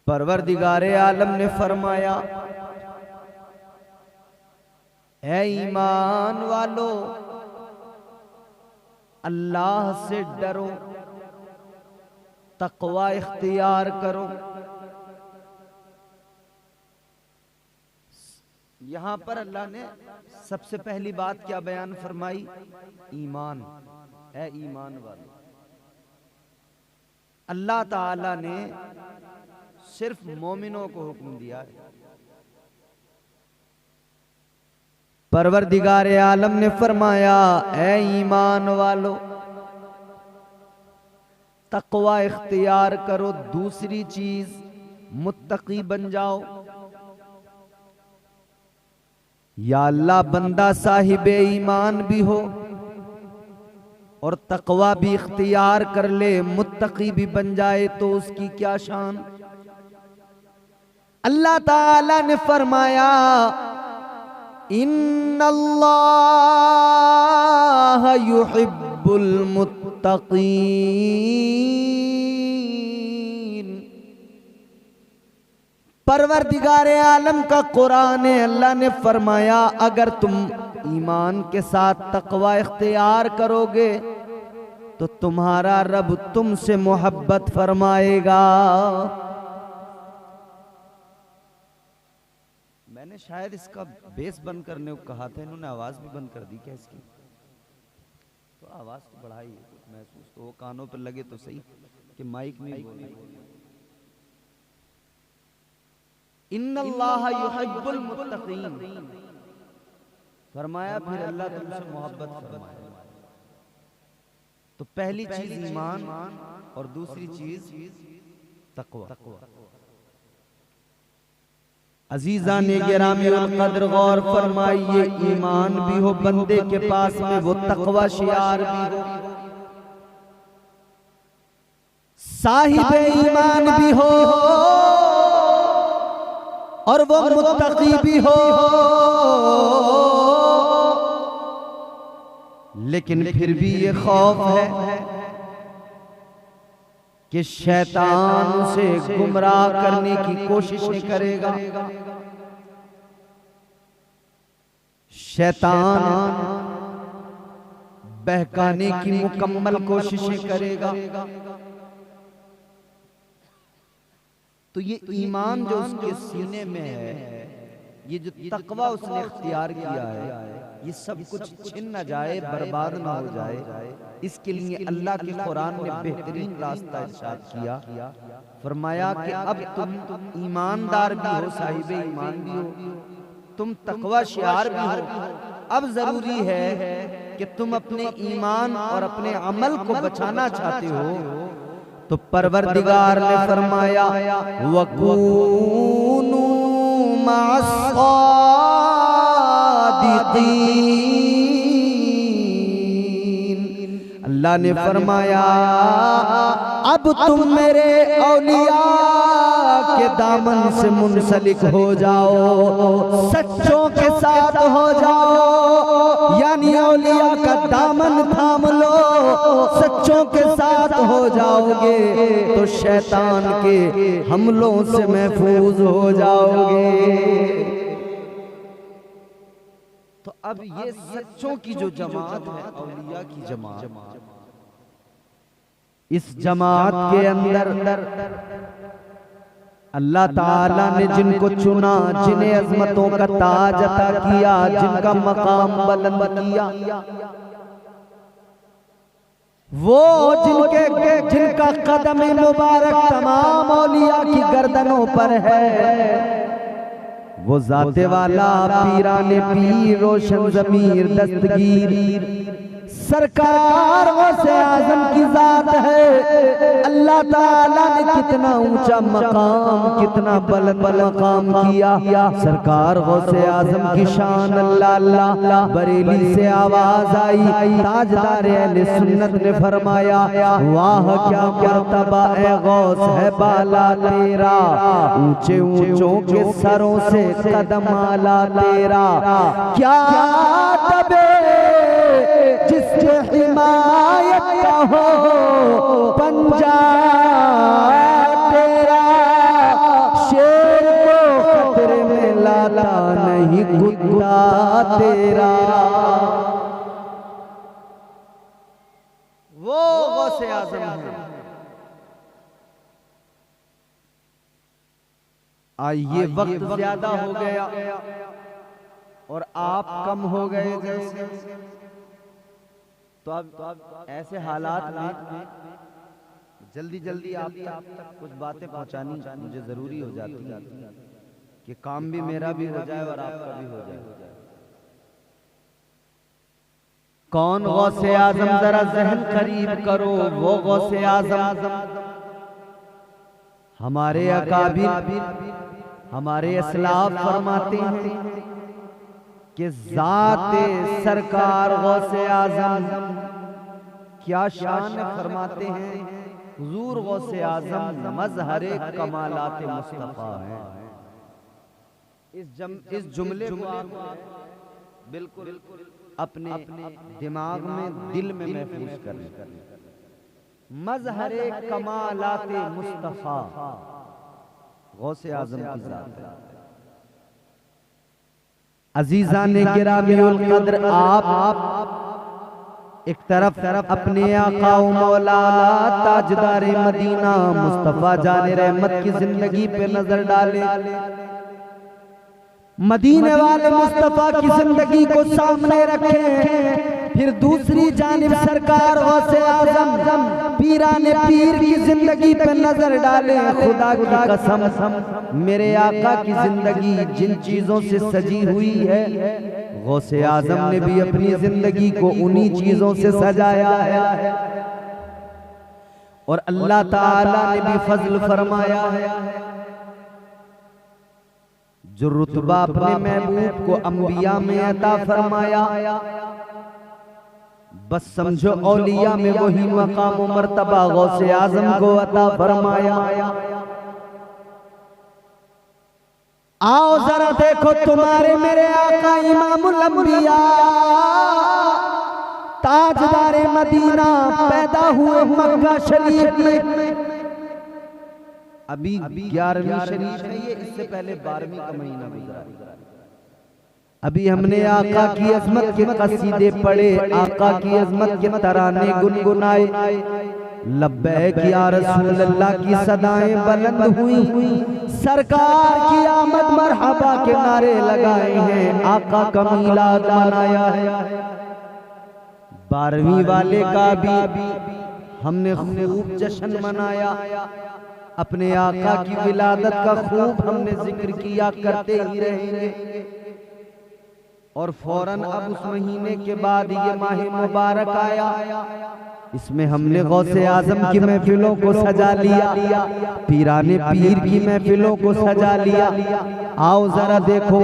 परवरदिगारे आलम ने फरमाया, ऐ ईमान वालो, अल्लाह से डरो, तकवा इख्तियार करो। यहां पर अल्लाह ने सबसे पहली बात क्या बयान फरमाई? ईमान। ऐ ईमान वालो, अल्लाह ताला ने सिर्फ मोमिनों को हुक्म दिया है। परवरदिगारे आलम ने फरमाया, ऐ ईमान वालो, तकवा इख्तियार करो। दूसरी चीज, मुत्तकी बन जाओ। या अल्लाह बंदा साहिबे ईमान भी हो और तकवा भी इख्तियार कर ले, मुत्तकी भी बन जाए तो उसकी क्या शान। अल्लाह ताला ने फरमाया, इन्नल्लाह युहिब्बुल मुत्तकीन। परवरदिगारे आलम का कुरान है, अल्लाह ने फरमाया अगर तुम ईमान के साथ तकवा इख्तियार करोगे तो तुम्हारा रब तुमसे मोहब्बत फरमाएगा। मैंने शायद इसका बेस बंद करने को कहा था, इन्होंने आवाज भी बंद कर दी क्या इसकी? तो आवाज तो बढ़ाई, महसूस तो वो कानों पर लगे तो सही कि माइक में बोले। इन्नल्लाह युहिब्बुल मुत्तकीन फरमाया, फिर अल्लाह तुमसे मोहब्बत फरमाया। तो पहली चीज ईमान और दूसरी चीज तकवा। अजीजा ने गिरामी अल कद्र गौर फरमाइए, ईमान भी हो बंदे के पास में, वो तकवा शियार भी हो, साहिबे ईमान भी हो और वो मुत्तकी भी हो, लेकिन फिर भी ये खौफ है कि शैतान उसे गुमराह करने की कोशिशें करेगा। शैतान बहकाने की मुकम्मल कोशिशें करेगा। तो ये ईमान जो उसके सीने में है, ये जो तकवा उसने इख्तियार किया है, ये सब कुछ छिन न जाए, बर्बाद ना हो जाए, इसके लिए अल्लाह के कुरान ने बेहतरीन रास्ता इरशाद किया। फरमाया कि अब तुम ईमानदार भी हो, साहिबे ईमान भी हो, तुम तकवा शियार भी हो। अब जरूरी है कि तुम अपने ईमान और अपने अमल को बचाना चाहते हो, तो परवरदिगार ने फरमाया, वकूनू मअस्सादिकीन। अल्लाह ने फरमाया, अब तुम मेरे औलिया के दामन से मुंसलिक हो जाओ, सच्चों के साथ हो जाओ, यानी औलिया का दामन थाम लो, सच्चों के साथ हो जाओगे तो शैतान के हमलों से महफूज हो जाओगे। तो अब ये सच्चों की जो जमात है, औलिया की जमात, इस जमात के अंदर अल्लाह ताला ने जिनको चुना, जिन्हें अज़मतों का ताज अता किया, जिनका मकाम बुलंद किया, वो जिनका कदम मुबारक तमाम औलिया की गर्दनों पर है, वो जाते वाला पीराने पीर रोशन ज़मीर दस्तगीर सरकार से आज़म की जात है। अल्लाह ताला ने कितना ऊंचा मकाम, कितना बुलंद मकाम किया। सरकार से आज़म की शान अल्लाह अल्लाह। बरेली से आवाज आई, ताजदार अहले सुन्नत ने फरमाया, वाह क्या मर्तबा ए गौस है बाला तेरा, ऊंचे ऊंचों के सरों से कदम आला तेरा, क्या तबे जिसके हिमायत का हो पंजा तेरा, कुत्ता तेरा। वो गौसे आज़म है। ये वक्त ज्यादा हो गया और आप कम हो गए जैसे, तो अब ऐसे हालात में जल्दी जल्दी आप तक कुछ बातें पहुंचानी मुझे जरूरी हो जाती है कि काम भी मेरा भी हो जाए और आपका भी हो जाए। कौन गौसे आज़म, जरा ज़हन करीब करो। वो गौसे आज़म हमारे अकाबिर हमारे असलाफ फरमाते हैं कि ज़ाते सरकार गौसे आज़म क्या शान फरमाते हैं। हुजूर गौसे आज़म मज़हरे कमालात मुस्तफ़ा है। इस जुमले को बिल्कुल अपने दिमाग में, दिल में महफूज करें। मज़हरे कमालात मुस्तफ़ा गौसे आज़म की ज़ात है। अज़ीज़ाने गिरामीउल क़द्र, आप एक तरफ अपने आका व मौला ताजदारे मदीना मुस्तफ़ा जाने रहमत की जिंदगी पे नजर डाले। मदीने वाले मुस्तफ़ा की जिंदगी को सामने रखें। फिर दूसरी जानिब सरकार गौसे आज़म पीराने पीर की जिंदगी पे नजर डाले। खुदा की कसम, मेरे आका की जिंदगी जिन चीजों से सजी हुई है, गौसे आज़म ने भी अपनी जिंदगी को उन्हीं चीजों से सजाया है। और अल्लाह ताला ने भी फजल फरमाया है। जो रुतबा अपने महबूब को अंबिया में अता फरमाया, बस समझो औलिया में वही मकाम मर्तबा गौसे आज़म को अता फरमाया। आओ जरा देखो, तुम्हारे मेरे आका इमामुल अंबिया ताजदारे मदीना पैदा हुए मक्का शरीफ में। अभी 11वीं शरीफ है ये, इससे पहले 12वीं का महीना गुजरा। अभी हमने आका की अजमत के कसीदे पढ़े, आका की अजमत के तराने गुनगुनाए। लब्बैक या रसूल अल्लाह की सदाएं बुलंद हुई। सरकार की आमद मरहबा के नारे लगाए हैं। आका का मीलाद मनाया है। 12वीं वाले का भी हमने खूब जश्न मनाया। अपने आका की विलादत का खूब हमने जिक्र किया, करते ही रहेंगे। और फौरन अब उस महीने के बाद ये माह मुबारक आया। इसमें हमने गौसे आज़म की महफिलों को सजा लिया, पीराने पीर की महफिलों को सजा लिया। आओ जरा देखो,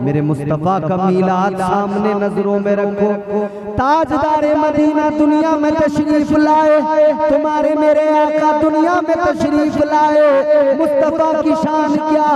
मेरे मुस्तफ़ा का मीलाद सामने नजरों में रखो। ताजदारे मदीना दुनिया में तशरीफ लाए, तुम्हारे मेरे आका दुनिया में तशरीफ लाए। मुस्तफ़ा की शान क्या,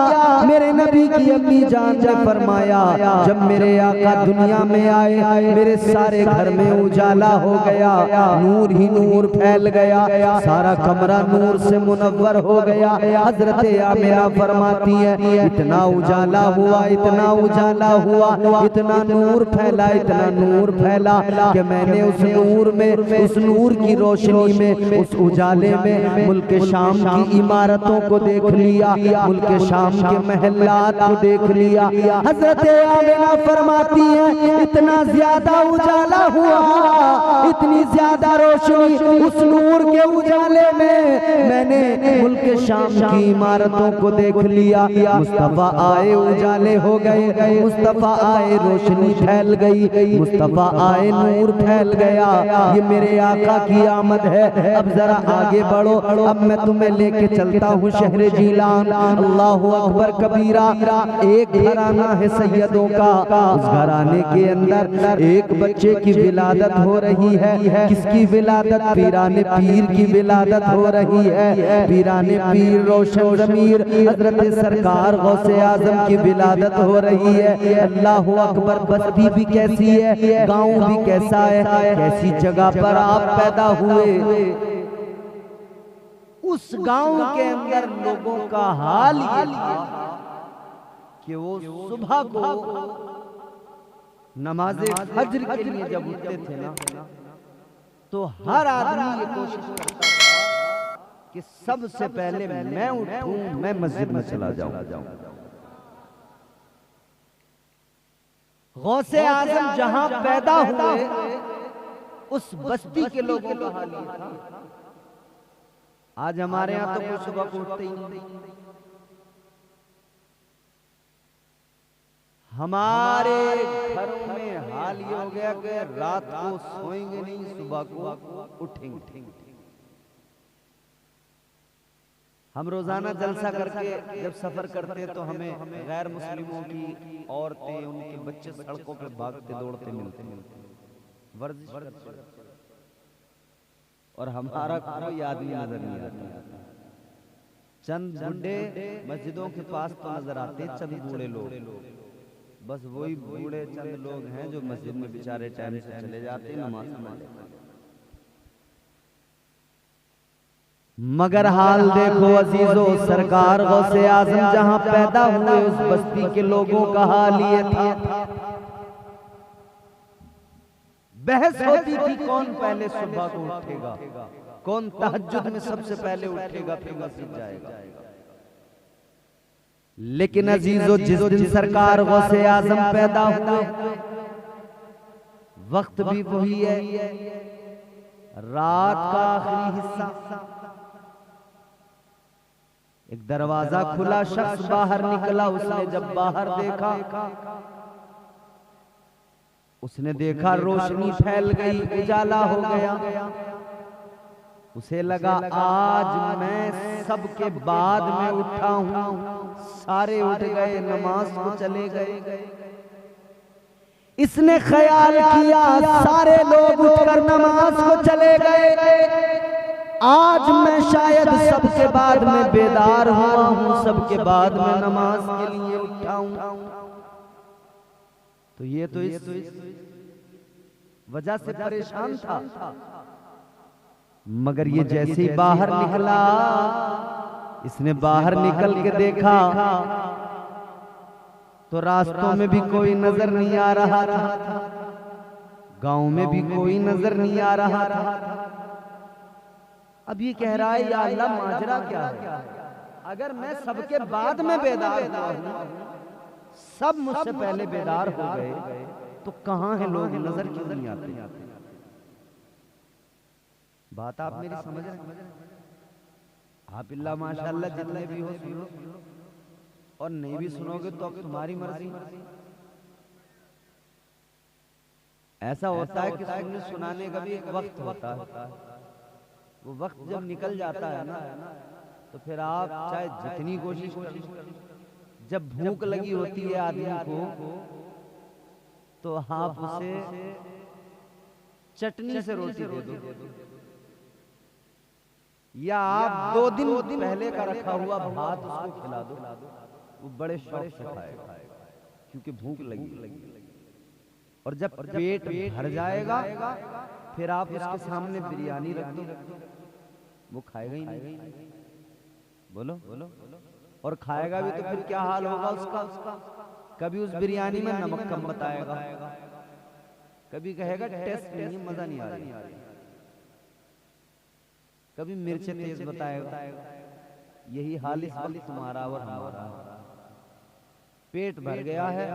मेरे नबी की अम्मी जान ने फरमाया, जब मेरे आका दुनिया में आए, मेरे सारे घर में उजाला हो गया, नूर ही नूर फैल गया, सारा कमरा नूर से मुनव्वर हो गया। हजरत आमिना फरमाती है, इतना उजाला हुआ, इतना उजाला हुआ, इतना नूर फैला, इतना नूर फैला कि मैंने उस नूर में, उस नूर की रोशनी में, उस उजाले में मुल्क शाम की इमारतों को देख लिया, मुल्क शाम के महल्लात को देख लिया। हजरत आमिना फरमाती है, इतना ज्यादा उजाला हुआ, इतनी ज्यादा रोशनी उस नूर के उजाले में, मैंने मुल्क शाम की इमारतों को देख लिया। मुस्तफ़ा आए, उजाले हो गए, मुस्तफ़ा आए, रोशनी फैल गई, मुस्तफ़ा आए, नूर फैल गया। ये मेरे आका की आमद है। अब जरा आगे बढ़ो, अब मैं तुम्हें लेके चलता हूँ शहर जीलान। अल्लाहु अकबर कबीरा। एक घराना है सैयदों का, उस घराने के अंदर एक बच्चे की विलादत हो रही है। किसकी विलादत? पीराने पीर की विलादत हो रही है। पीराने पीर रोशन ज़मीर हजरत सरकार गौसे आज़म की विलादत हो रही है। अल्लाहु अकबर। बस्ती भी कैसी है, गांव भी कैसा है, कैसी जगह पर आप पैदा हुए, उस गांव के अंदर लोगों का हाल ये था कि वो सुबह को नमाज़े फज्र के लिए जब उठते थे ना, तो हर आदमी ये कोशिश करता था कि सबसे पहले मैं उठूं, मैं मस्जिद में चला जाऊं। गौसे आजम जहां पैदा हुए उस बस्ती के लोगों का हाल ये था। आज हमारे यहाँ तो कोई सुबह को उठते ही नहीं। हमारे घरों में हाल ये हो गया कि रात को सोएंगे नहीं, सुबह को उठेंगे। हम रोजाना जलसा करके जब सफर करते तो हमें गैर मुस्लिमों की औरतें, उनके बच्चे सड़कों पे भागते दौड़ते मिलते वर्जिश करते, और हमारा कोई आदमी नजर नहीं आता। चंद बुढ़े मस्जिदों के पास तो नजर आते, चंद बूढ़े लोग, बस वही बूढ़े चंद लोग हैं जो मस्जिद में बेचारे टाइम से चले जाते नमाज में। मगर हाल देखो अजीजों, सरकार गौसे आजम जहां पैदा हुए उस बस्ती के लोगों का हाल ये था। बहस होती थी कौन पहले सुबह को उठेगा, कौन तहज्जुद में सबसे पहले उठेगा फिर मस्जिद जाएगा। लेकिन अजीजों, जिस दिन सरकार गौसे आजम पैदा हुए वक्त भी वही है, रात का आखिरी हिस्सा। एक दरवाजा खुला, शख्स बाहर निकला। उसने जब बाहर देखा, उसने देखा रोशनी फैल गई, उजाला हो गया। उसे लगा आज मैं सबके बाद में उठा हूं। सारे उठ गए, नमाज को चले गए। इसने ख्याल किया सारे लोग उठकर नमाज को चले गए, आज मैं शायद सबके बाद में बेदार हुआ हूं, सबके बाद में नमाज के लिए उठा हूं। तो ये तो इस वजह से परेशान था। मगर ये जैसे ही बाहर निकला, इसने बाहर निकल के देखा तो रास्तों में भी कोई नजर नहीं आ रहा था, गांव में भी कोई नजर नहीं आ रहा था। अब ये कह रहा है, या अल्लाह माजरा क्या है? अगर मैं सबके बाद में बेदार हुआ हूं, सब मुझसे पहले बेदार हो गए, तो कहां है लोग, नजर क्यों नहीं आते? बात आप मेरी समझ रहे हैं? आप इल्ला माशाअल्लाह जितने भी हो सुनो, और नहीं भी सुनोगे तो अब तुम्हारी मर्जी। ऐसा होता है कि सुनने सुनाने का भी एक वक्त होता है। वो वक्त जब निकल जाता है ना, तो फिर आप चाहे जितनी कोशिश करो, जब भूख लगी होती है आदमी को, तो आप उसे चटनी से रोटी दे दो, या आप 2 दिन पहले का रखा हुआ भात उसको खिला दो, वो बड़े शौक से खाएगा क्योंकि भूख लगी। और जब पेट भर जाएगा फिर आप उसके सामने बिरयानी रख दो, वो खाएगा ही नहीं। बोलो। और खाएगा भी तो फिर क्या हाल होगा उसका? कभी उस बिरयानी में नमक कम बताएगा, कभी कहेगा टेस्ट नहीं, मजा नहीं आ रही, कभी मिर्चें तेज बताएगा। यही हाल इस वक्त तुम्हारा और हमारा। पेट भर गया है,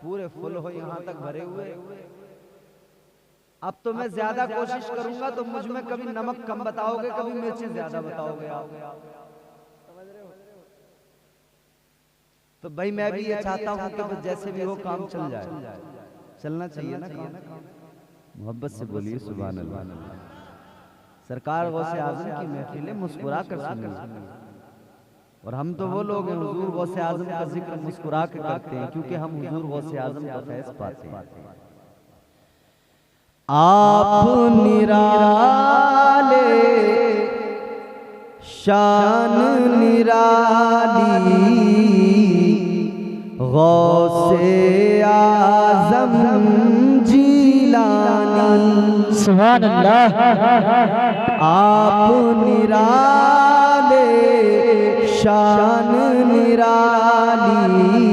पूरे फुल हो यहाँ तक भरे हुए, अब तो मैं ज्यादा कोशिश करूंगा तो मुझ में कभी नमक कम बताओगे, कभी मिर्चें ज्यादा बताओगे आप। तो भाई मैं भी ये चाहता हूँ कि जैसे भी हो काम चल जाए, चलना चाहिए ना काम। मोहब्बत से बोलिए सुभान अल्लाह। सरकार गौसे आजम की महफिलें मुस्कुरा कर सुनिए, और हम तो वो लोग हैं हुजूर गौसे आजम का जिक्र मुस्कुरा के करते हैं, क्योंकि हम हुजूर गौसे आजम का फैज़ पाते हैं। आप निराले शान निराली, गौसे आजम जीलानी। सुभान अल्लाह। आप निराले शान निराली,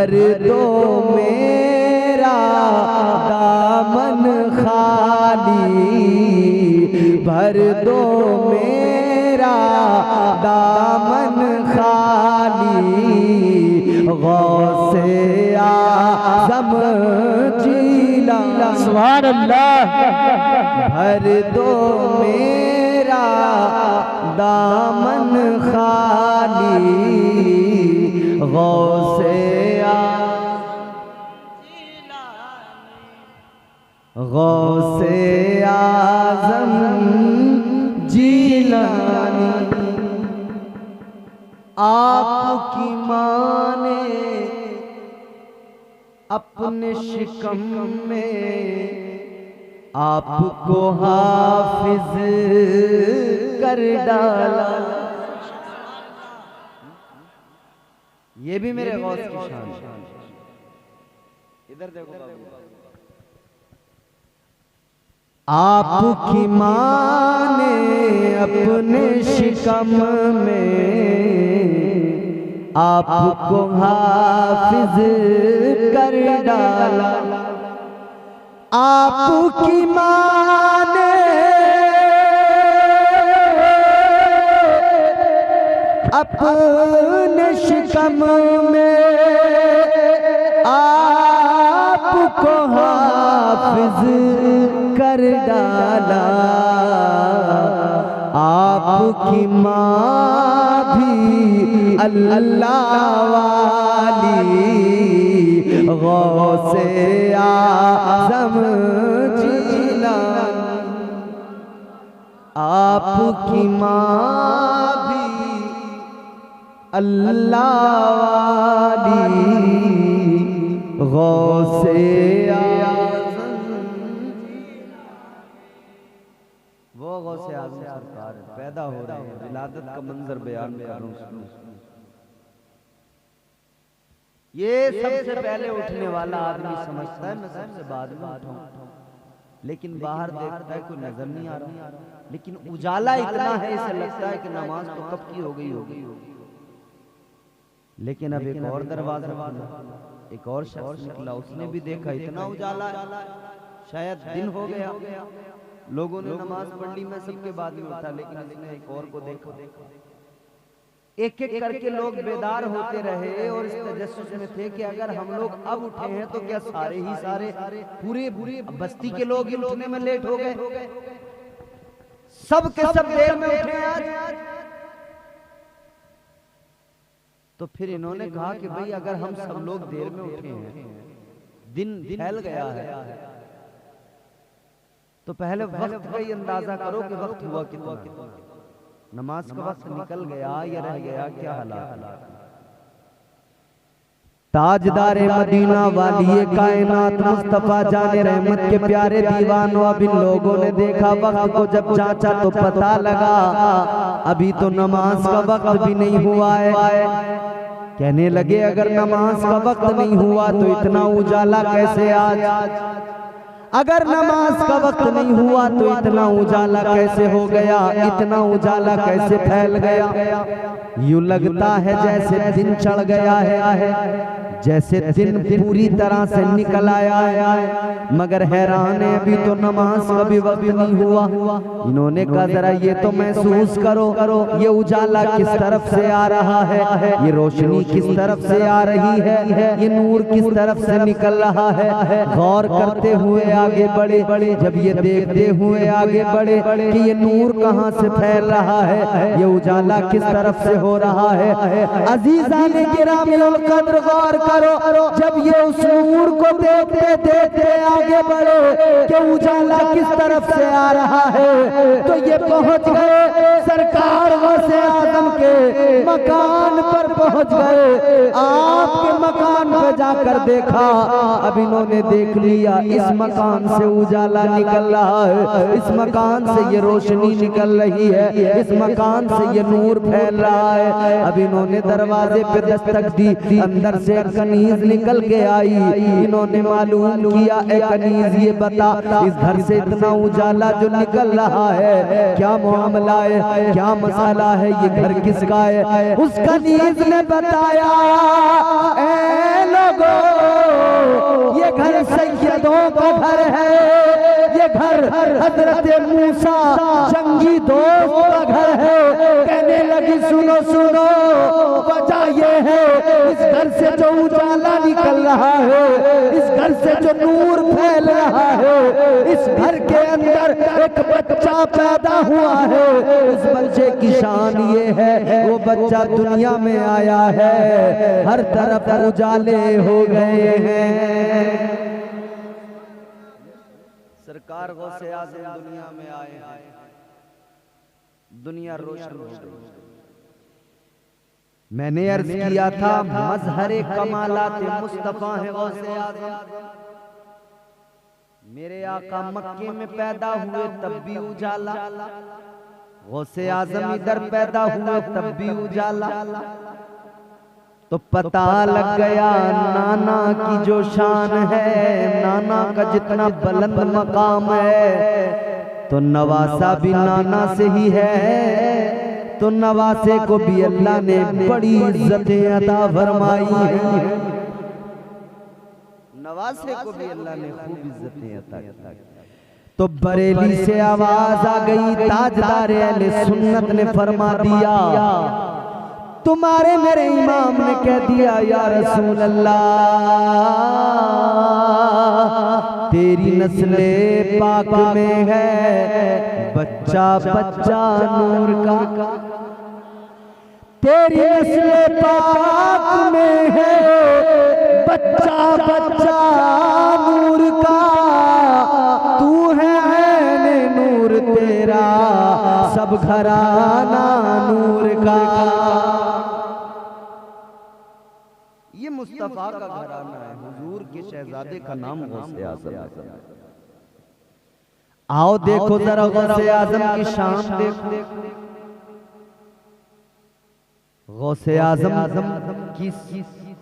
भर दो मेरा दामन खाली, भर दो मेरा दामन खाली, गौसे आज़म जीलानी। सुभान अल्लाह। भर दो मेरा दामन खाली, गौसे गौसे आज़म जीलानी। आपकी माँ ने अपने शिकम में आपको हाफिज कर डाला। ये भी मेरे गौस की शान। इधर देखो बाबू। आपकी माँ ने अपने शिकम में आपको हाफिज कर डाला। आपकी माँ ने अपने शिकम में आपको हाफिज कर डाला। आपकी माँ भी अल्लाह वाली, गौसे आज़म जीलानी। आपकी माँ भी अल्लाह वाली, गौसे वो गौसे आज़म सरकार पैदा हो रहे हैं। विलादत का मंजर बयान कर रहा हूँ। ये सबसे पहले उठने वाला आदमी समझता है मैं सबसे बाद में उठाऊं, लेकिन बाहर देखता है कोई नजर नहीं आ रहा, लेकिन उजाला इतना है इसे लगता है कि नमाज तो कब की हो गई होगी। लेकिन अब एक और दरवाजा खुला, एक और शख्स निकला, उसने भी देखा इतना उजाला है, शायद दिन हो गया, लोगों ने नमाज पढ़ ली, मैं सबके बाद में उठा, लेकिन इसने एक और को देखा। एक एक करके लोग बेदार होते रहे और इस तजस्सुस में थे कि अगर हम लोग अब उठे हैं तो क्या सारे ही सारे पूरे बस्ती के लोग ही उठने में लेट हो गए, सब के सब देर में उठे आज। तो फिर इन्होंने कहा कि भाई अगर हम सब लोग देर में उठे हैं, दिन फैल गया है, तो पहले वक्त का ही अंदाजा करो कि वक्त हुआ कितना, नमाज का वक्त निकल गया या रह गया, क्या हालात। ताजदारे मदीना वाली कायनात मुस्तफा जाने रहमत के प्यारे दीवानों, अब इन लोगों ने देखा वक्त को, जब जांचा तो पता लगा अभी तो नमाज का वक्त भी नहीं हुआ है। कहने लगे अगर नमाज का वक्त नहीं हुआ तो इतना उजाला कैसे आज, अगर नमाज का वक्त नहीं हुआ तो इतना उजाला कैसे हो गया, इतना उजाला कैसे फैल गया। यूं लगता है जैसे दिन चढ़ गया है, जैसे दिन पूरी तरह से निकल आया है, मगर हैरान है अभी तो नमाज का भी वक्त नहीं हुआ। इन्होंने कहा जरा ये तो महसूस करो, ये उजाला किस तरफ से आ रहा है, ये रोशनी किस तरफ से आ रही है, ये नूर किस तरफ से निकल रहा है। गौर करते हुए आगे बढ़े, जब ये देखते हुए आगे बढ़े कि ये नूर कहाँ से फैल रहा है, ये उजाला किस तरफ से हो रहा है। अजीज़ाने गिरामीउल कद्र गौर करो, जब ये उस नूर को देखते देखते आगे बढ़े कि उजाला किस तरफ से आ रहा है, तो ये पहुंच गए सरकार गौसे आज़म के मकान पर पहुंच गए। आपके मकान पर जाकर देखा, अब इन्होंने देख लिया इस मकान से उजाला निकल रहा है, इस मकान से ये रोशनी निकल रही है, इस मकान से ये नूर फैल रहा है। अब इन्होंने दरवाजे पे दस्तक दी, अंदर से कनीज निकल के आई। इन्होंने मालूम किया ए कनीज ये बता इस घर से इतना उजाला जो निकल रहा है क्या मामला है, क्या मसाला है, ये घर किसका है। उस कनीज ने बताया ए लोगों सैयदों का घर है, ये घर हजरत मूसा जंगी दोस्त का घर है। कहने लगी सुनो सुनो, वजह ये है इस घर से जो उजाला निकल रहा है, इस घर से जो नूर फैल रहा है, इस घर के अंदर एक बच्चा पैदा हुआ है। उस बच्चे की शान ये है, वो बच्चा दुनिया में आया है, हर तरफ उजाले हो गए हैं। सरकार गौसे आज़म दुनिया में आए हैं, दुनिया रोशन हो गई। मैंने अर्ज किया था मजहरे कमालात मुस्तफा है गौसे आज़म। मेरे आका मक्के में पैदा हुए तब भी उजाला, गौसे आज़म इधर पैदा हुए तब भी उजाला। तो पता लग गया नाना की जो शान है, नाना का जितना बुलंद मकाम है, तो नवासा भी नाना से ही है। तो नवासे को भी अल्लाह ने बड़ी इज्जतें अता फरमाई है, नवासे को भी अल्लाह ने खूब इज्जतें अता की। तो बरेली से आवाज आ गई, ताजदार अहले सुन्नत ने फरमा दिया, तुम्हारे मेरे इमाम ने कह दिया या रसूल अल्लाह, तेरी नस्ले पाक में है बच्चा बच्चा नूर का, तेरी नस्ले पाक में है बच्चा बच्चा नूर का, तू है ऐने नूर तेरा सब घराना नूर का। ये मुस्तफा का घराना है, हुजूर के शहजादे का नाम गौसे आज़म है। आओ देखो जरा गौसे आज़म की शान देखो, गौसे आज़म की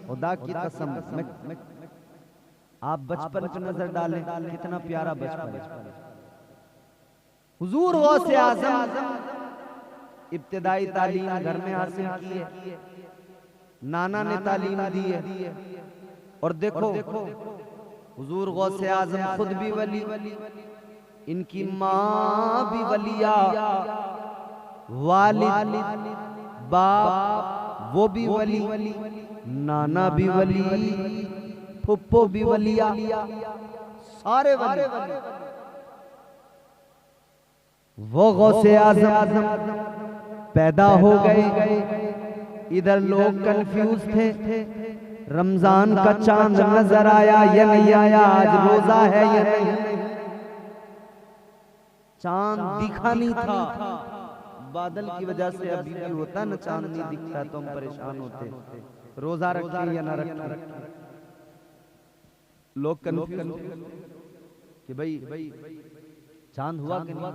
खुदा की कसम, आप बचपन पे नजर डालें, कितना प्यारा बचपन। हुजूर गौसे आज़म इब्तिदाई तालीम घर में हासिल की है, नाना ने तालीम दी है। और देखो हुजूर गौसे आज़म खुद भी वली, इनकी माँ भी वलिया, वालिद बाप वो भी वली, नाना भी वली, फुप्पो भी वलिया, सारे वली। वो गौसे आज़म पैदा हो गए, इधर लोग कंफ्यूज थे, रमजान का चांद नजर आया या नहीं आया, आज रोजा है या नहीं, चांद दिखा नहीं था, बादल की वजह से अभी भी होता ना, चांद नहीं दिखता तो हम परेशान होते, रोजा रखें या ना रखें। लोग कंफ्यूज कि भाई चांद हुआ कि नहीं।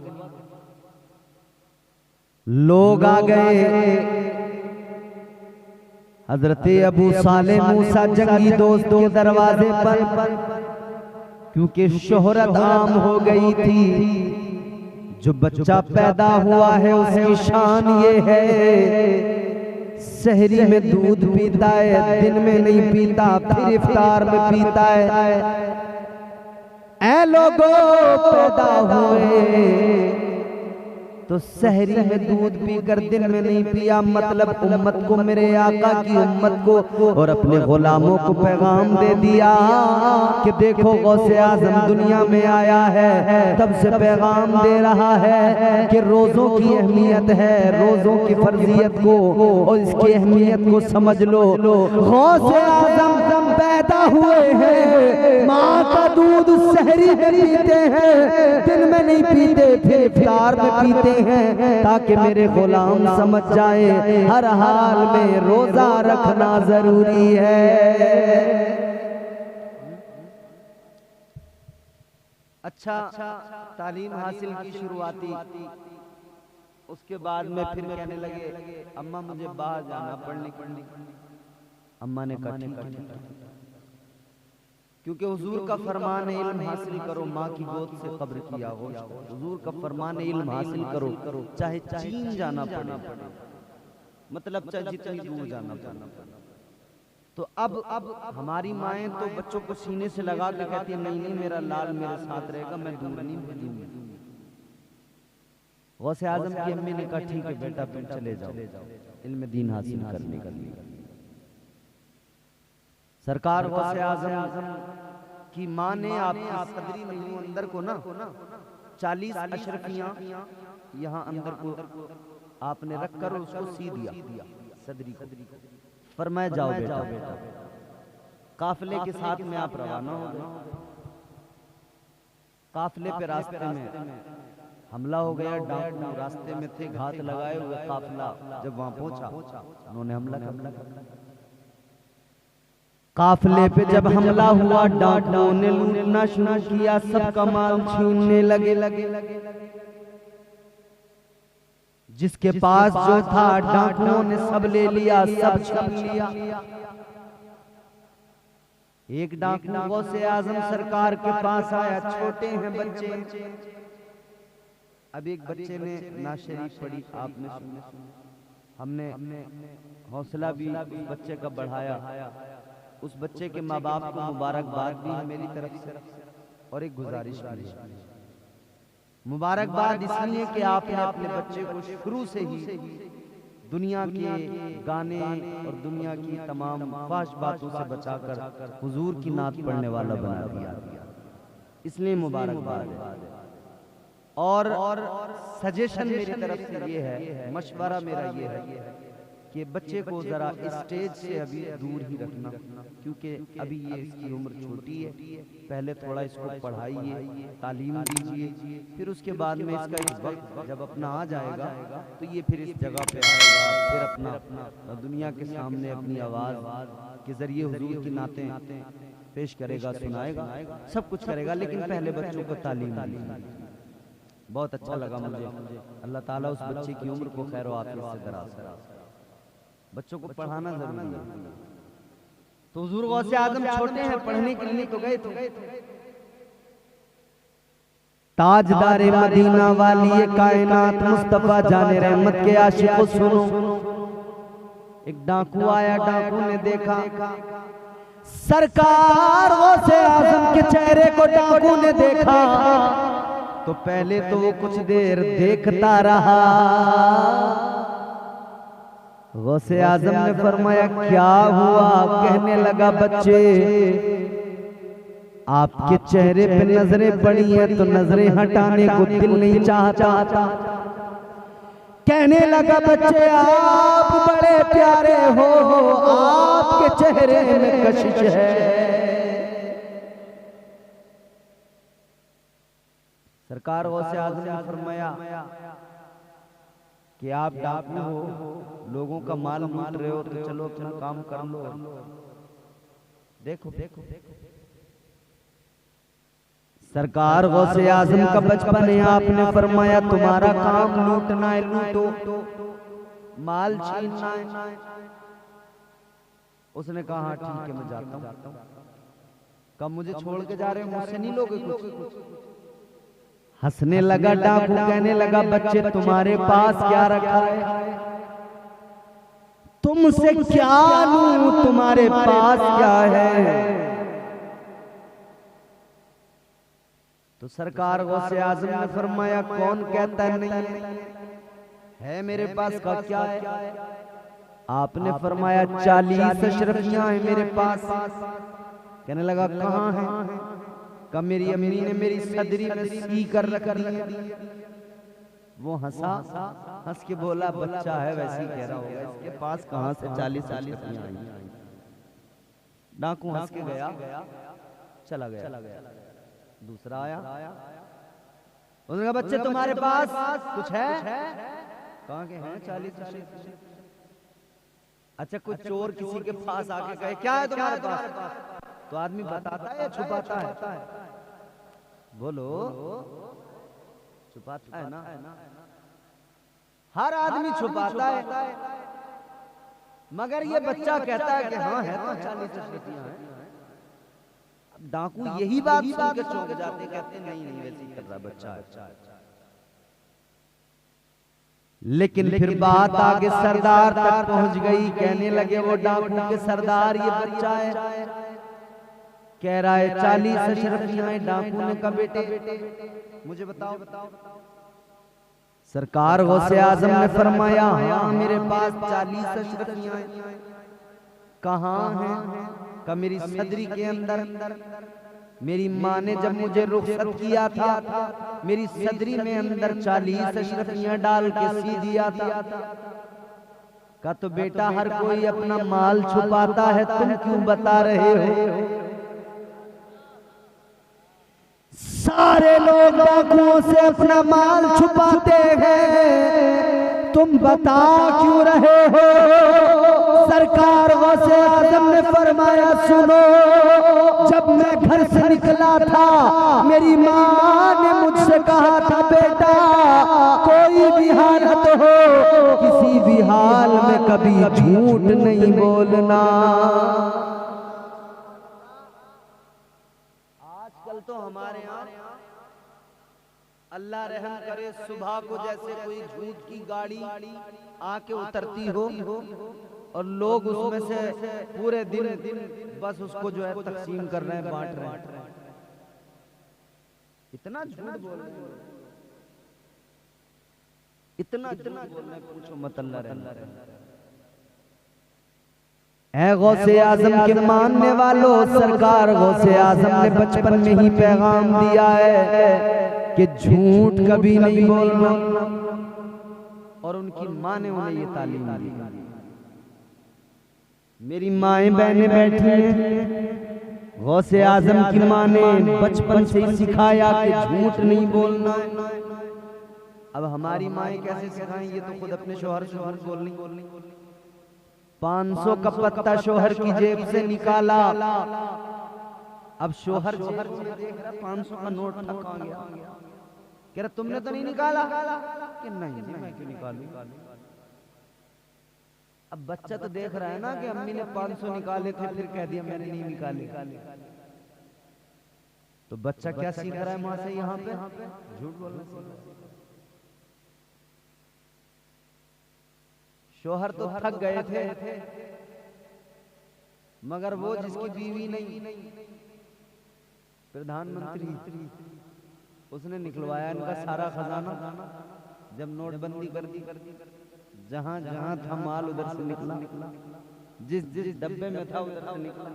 लोग आ गए, हजरत अबू साले मूसा जंगी दोस्त के दरवाजे पर, क्योंकि शोहरत आम हो गई थी, जो बच्चा पैदा हुआ है उसकी शान ये है, सहरी में दूध पीता है, दिन में नहीं पीता, फिर इफ्तार में पीता है। ऐ लोगों पैदा हुए तो सहरी में दूध पीकर दिन में नहीं पिया, मतलब उम्मत को, मेरे आका की उम्मत को और अपने गुलामों को पैगाम दे दिया कि देखो गौसे आज़म दुनिया में आया है, तब से पैगाम दे रहा है कि रोज़ों की अहमियत है, रोज़ों की फर्जियत को और इसकी अहमियत को समझ लो। गौसे आज़म पैदा हुए हैं, माँ का दूध सहरी में पीते हैं, दिन में नहीं पीते, फिर इफ्तार में पीते हैं, ताकि मेरे गुलाम समझ जाए हर हाल में रोजा रखना जरूरी है। अच्छा तालीम हासिल की शुरुआती, उसके बाद में फिर कहने लगे अम्मा मुझे बाहर जाना पढ़ने। अम्मा ने कहा ठीक, क्योंकि हुजूर का फरमान है इल्म हासिल करो, माँ की गोद से कब्र की आगोश। हुजूर का फरमान है इल्म हासिल करो, चाहे चीन जाना पड़े, मतलब चाहे जितनी दूर जाना पड़े। तो अब हमारी माएँ तो बच्चों को सीने से लगा के कहती है नहीं नहीं मेरा लाल मेरे साथ रहेगा, मैं दूर नहीं भेजूंगी। गौसे आजम की अम्मी ने कहा ठीक है बेटा तुम चले जाओ इल्म दीन हासिल करने के लिए। सरकार गौसे आजम की माँ ने आपकी सदरी में अंदर को ना 40 अशरफियां यहाँ अंदर को आपने रखकर उसको सी दिया सदरी को। फरमाया जाओ बेटा काफिले के साथ में आप रवाना हो गए। काफिले पे रास्ते में हमला हो गया, डाकू रास्ते में थे, घात लगाए हुए। काफिला जब वहां पहुंचा उन्होंने हमला कर। काफिले पे जब हमला हुआ डाकुओं ने लूटना शुरू किया, सबका माल छीनने लगे। जिसके पास जो था डाकुओं ने सब ले लिया, सब छीन लिया। एक डाकू गौसे आजम सरकार के पास आया, छोटे हैं बच्चे। अब एक बच्चे ने नाशरीफ पढ़ी, आपने सुनी, हमने हौसला भी उस बच्चे का बढ़ाया। उस बच्चे के माँ बाप को मुबारकबाद भी है मेरी तरफ से, और एक गुजारिश भी है। मुबारकबाद इसलिए कि आपने अपने बच्चे को शुरू से ही दुनिया के गाने और दुनिया की तमाम फाश बातों से बचाकर हुजूर की नात पढ़ने वाला बना दिया, इसलिए मुबारकबाद है। और सजेशन मेरी तरफ से ये है, मशवरा मेरा ये है कि बच्चे को जरा स्टेज से अभी दूर ही रखना, क्योंकि अभी ये इसकी उम्र छोटी है। पहले थोड़ा इसको पढ़ाइए, तालीम दीजिए, फिर उसके बाद में इसका एक वक्त जब अपना आ जाएगा तो ये फिर इस जगह पे आएगा, फिर अपना दुनिया के सामने अपनी आवाज़ के जरिए हुजूर की नातें पेश करेगा, सुनाएगा, सब कुछ करेगा। लेकिन पहले बच्चों को तालीम दीजिए। बहुत अच्छा लगा मुझे। अल्लाह ताला उस बच्चे की उम्र को खैर आफियत से दराज करे। बच्चों को पढ़ाना जरूरी है। तो हुजूर गौसे आजम छोटे हैं, पढ़ने के लिए तो गए थे। ताजदारे मदीना वाली कायनात मुस्तफा जाने रहमत के आशिकों सुनो। एक डाकू आया, डाकू ने देखा सरकार गौसे आजम के चेहरे को, डाकू ने देखा तो पहले तो वो कुछ देर देखता रहा। गौसे आजम ने फरमाया क्या हुआ? कहने लगा बच्चे आपके चेहरे पे नजरें पड़ी हैं तो नजरें हटाने को दिल नहीं चाहता। कहने लगा बच्चे आप बड़े प्यारे हो, आपके चेहरे में कशिश है। सरकार गौसे आजम ने फरमाया कि आप डाकू हो, लोगों का माल लूट रहे हो, तो चलो अपना काम कर लो। देखो सरकार गौसे आजम का बचपन है। आपने फरमाया तुम्हारा काम लूटना है, लूटो, माल छीनना है। उसने कहा हाँ ठीक है मैं जाता हूँ। कब मुझे छोड़ के जा रहे हो, मुझसे नहीं लोगे कुछ? हंसने लगा डाकू, कहने लगा बच्चे तुम्हारे पास क्या रखा है? तुमसे क्या लूं, तुम्हारे पास क्या है? तो सरकार गौसे आजम ने फरमाया कौन कहता है नहीं है मेरे पास का क्या है? आपने फरमाया 40 अशरफियां हैं मेरे पास। कहने लगा कहाँ है? का मेरी अम्मी ने मेरी सदरी में सी कर रख दी। वो हंसा, हंस के बोला बच्चा है वैसे ही कह रहा होगा, इसके पास कहां से 40 अशरफियां आई? डाकू हंस के गया, चला गया। दूसरा आया, उसने कहा बच्चे तुम्हारे पास कुछ है? कहाँ के हैं 40 अशरफियां? अच्छा कोई चोर किसी के पास आके कहे क्या है तुम्हारे पास, तो आदमी बताता है या छुपाता है? बोलो, छुपाता है ना? हर आदमी छुपाता है, मगर ये बच्चा कहता है कि हाँ है तो 40 अशरफियां हैं। डाकू यही बात सुन के चौंक जाते, कहते नहीं वैसे ही कर रहा बच्चा है। लेकिन फिर बात आगे सरदार तक पहुंच गई। कहने लगे वो डाकू के सरदार ये बच्चा है, कह रहा है 40 अशरफियां हैं। डाकू ने कहा बेटे मुझे बताओ। सरकार गौसे आजम ने फरमाया हाँ मेरे पास 40 अशरफियां हैं। कहाँ हैं? का मेरी सदरी के अंदर। मेरी माँ ने जब मुझे रुखसत किया था मेरी सदरी में अंदर 40 अशरफियां डाल के सी दिया था। का तो बेटा हर कोई अपना माल छुपाता है, तुम क्यों बता रहे हो? सारे लोग डाकुओं से अपना माल छुपाते हैं, तुम बता क्यों रहे हो? सरकार गौसे आजम ने फरमाया सुनो, जब मैं घर से निकला था मेरी माँ ने मुझसे कहा था बेटा कोई भी हालत हो किसी भी हाल में कभी झूठ नहीं बोलना। आजकल तो हमारे यहाँ अल्लाह रहम करे सुबह को जैसे कोई झूठ की गाड़ी आके उतरती हो और लोग उसमें से पूरे दिन बस उसको जो है तकसीम कर रहे हैं, बांट रहे हैं। इतना झूठ बोल रहे हैं, इतना बोल रहे हैं, पूछो मत। अल्लाह ऐ गौसे आजम के मानने वालों, सरकार गौसे आजम ने बचपन में ही पैगाम दिया है कि झूठ कभी नहीं बोलना, और उनकी माँ ने उन्हें ये तालीम दी। मेरी माएं बहनें बैठी हैं, गौसे आजम की माँ ने बचपन से ही सिखाया कि झूठ नहीं बोलना है। अब हमारी माएं कैसे सिखाएं? ये तो खुद अपने शोहर से झूठ बोलनी। 500 का पत्ता शोहर की जेब से निकाला, अब शोहर देख रहा 500 का नोट कहाँ गया? कह रहा तुमने तो नहीं निकाला? कि नहीं मैं क्यों निकालूं? अब बच्चा तो देख रहा है ना कि अम्मी ने 500 निकाले थे, फिर कह दिया मैंने नहीं निकाले। तो बच्चा क्या सीख रहा है माँ से? यहाँ पे झूठ बोलना सीख रहा है। शोहर तो थक गए थे, मगर वो जिसकी बीवी नहीं, प्रधानमंत्री, उसने निकलवाया इनका सारा खजाना। जब नोटबंदी कर दी, जहां जहां था माल उधर से निकला, जिस जिस डब्बे में था उधर से निकला।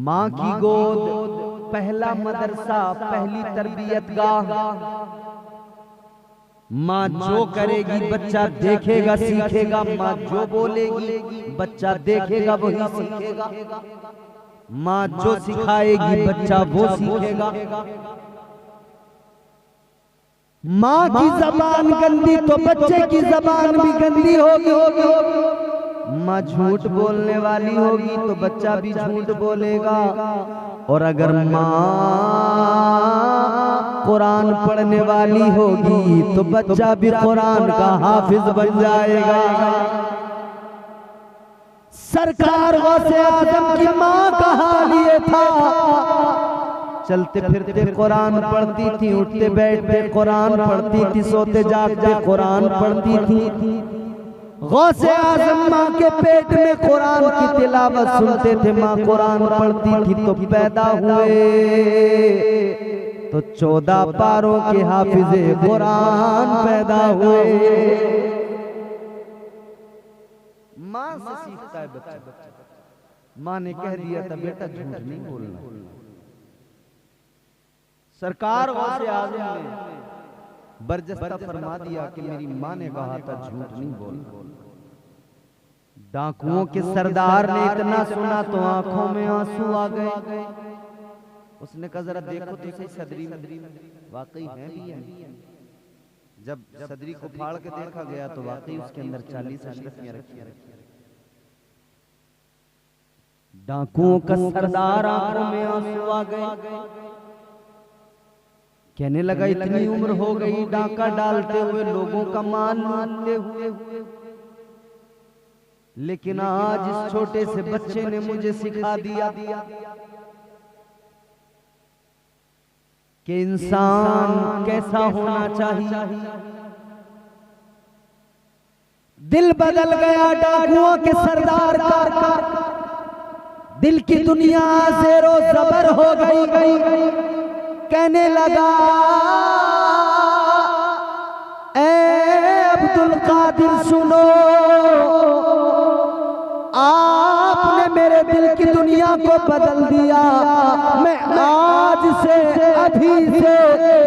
माँ की गोद पहला मदरसा, पहली तरबियत गाह। माँ जो करेगी बच्चा देखेगा सीखेगा, माँ जो बोलेगी बच्चा देखेगा वही सीखेगा, माँ जो सिखाएगी बच्चा वो सीखेगा। माँ की जबान गंदी तो बच्चे की जबान भी गंदी होगी। माँ झूठ बोलने वाली होगी तो बच्चा भी झूठ बोलेगा, और अगर माँ कुरान पढ़ने वाली होगी तो बच्चा भी कुरान का हाफिज बन जाएगा। सरकार गौसे आजम की माँ का हाल ये था, चलते फिरते कुरान पढ़ती थी, उठते बैठते कुरान पढ़ती थी, सोते जागते कुरान पढ़ती थी। गौसे आजम माँ के पेट में कुरान की तिलावत सुनते थे, माँ कुरान पढ़ती थी तो पैदा हुए तो 14 पारों के हाफिजे कुरान पैदा हुए। माँ से सीखता है बच्चा। माँ ने कह दिया था बेटा झूठ नहीं बोलना। सरकार गौसे आजम ने बरजस्ता फरमा दिया कि मेरी माँ ने कहा था झूठ नहीं बोलना। डाकुओं के सरदार ने इतना सुना तो आंखों में आंसू आ गए। उसने कहा जरा देखो तो सही सदरी में वाकई है भी है। जब सदरी को फाड़ के देखा गया तो वाकई उसके अंदर 40 अशरफियां रखी। डाकुओं का सरदार आंखों में आंसू आ गए, कहने लगा इतनी उम्र हो गई डाका डालते हुए, लोगों का माल लूटते हुए, लेकिन आज इस छोटे से बच्चे ने मुझे सिखा दिया कि इंसान कैसा होना चाहिए। दिल बदल गया डाकुओं के सरदार का, दिल की दुनिया ज़ेरो ज़बर हो गई। कहने लगा ए अब्दुल कादिर सुनो, आपने मेरे दिल की दुनिया को बदल दिया। मैं आज से अभी से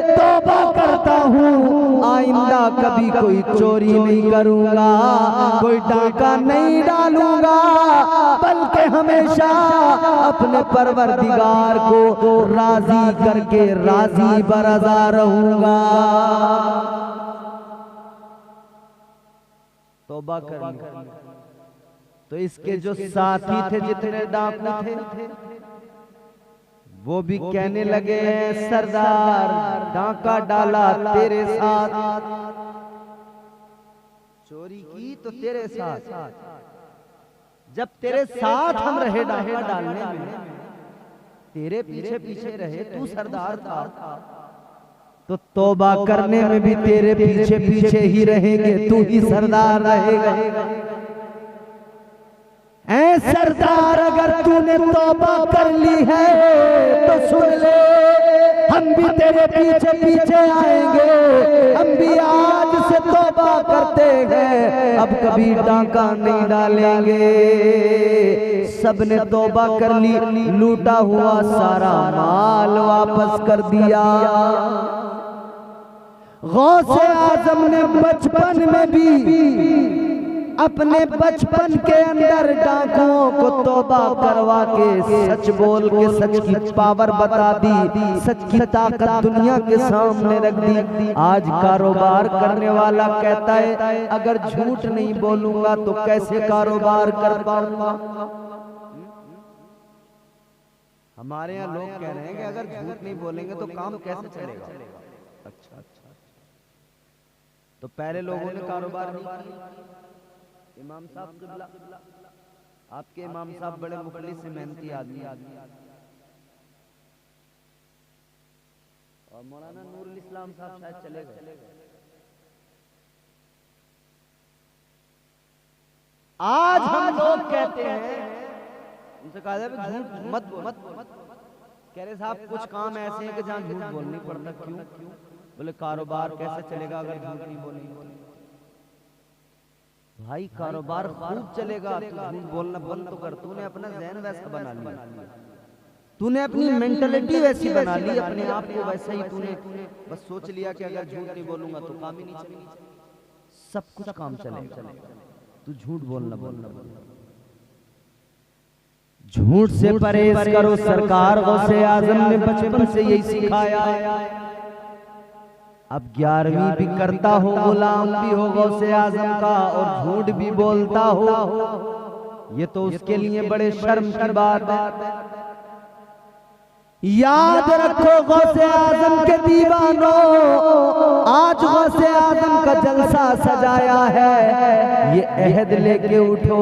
तौबा करता हूँ, आइंदा कभी कोई चोरी नहीं करूँगा, कोई डाका नहीं डालूंगा, बल्कि हमेशा अपने परवरदिगार को राजी करके राजी बरज़ा रहूँगा। तौबा करनी। तो इसके जो साथी थे, जितने डाकू थे, वो भी कहने लगे सरदार डाका डाला तेरे साथ, चोरी की तो तेरे साथ, जब तेरे साथ हम रहे डाका डालने में, तेरे पीछे पीछे रहे, तू सरदार था, तो तौबा करने में भी तेरे पीछे पीछे ही रहेंगे, तू ही सरदार रहेगा। ऐ सरदार अगर तूने तौबा कर ली है तो सुन ले, हम भी तेरे पीछे पीछे आएंगे, हम भी आज से तौबा करते हैं, अब कभी डाका नहीं डालेंगे। सबने तौबा कर ली, लूटा हुआ सारा माल वापस कर दिया। गौसे आजम ने बचपन में भी अपने बचपन के अंदर डाकुओं को तौबा करवा के सच बोल के सच की पावर बता दी, सच की ताकत दुनिया के सामने रख दी। आज कारोबार करने वाला कहता है अगर झूठ नहीं बोलूंगा तो कैसे कारोबार कर पाऊंगा। हमारे यहाँ लोग कह रहे हैं कि अगर झूठ नहीं बोलेंगे तो काम कैसे चलेगा। अच्छा, तो पहले लोगों ने कारोबार नहीं किया। इमाम साहब किबला, आपके इमाम साहब बड़े मुखलिस से मेहनती आदमी, और मौलाना नूरुल इस्लाम साहब शायद चले गए। आज हम लोग कहते हैं, उनसे कहा जाए झूठ मत कह रहे साहब कुछ काम ऐसे हैं कि जहां झूठ बोलनी पड़ता। क्यों? बोले कारोबार कैसे चलेगा अगर झूठ नहीं बोलेंगे। भाई कारोबार खूब चलेगा, तू झूठ बोलना बंद तो कर। तूने अपना ज़हन वैसा बना लिया, तूने अपनी मेंटलिटी वैसी बना ली, अपने आप को वैसा ही तूने बस सोच लिया कि अगर झूठ नहीं बोलूंगा तो काम ही नहीं चलेगा। सब कुछ काम चलेगा, तू झूठ बोलना झूठ से परहेज करो। सरकार गौसे आजम ने बचपन से यही सिखाया। अब 11वीं भी करता हो, गुलाम भी हो गौसे आजम का, और झूठ भी बोलता हो, ये तो उसके लिए बड़े शर्म की बात है। याद रखो गौसे आजम के दीवानों, आज गौसे आजम का जलसा सजाया है। ये अहद लेके उठो,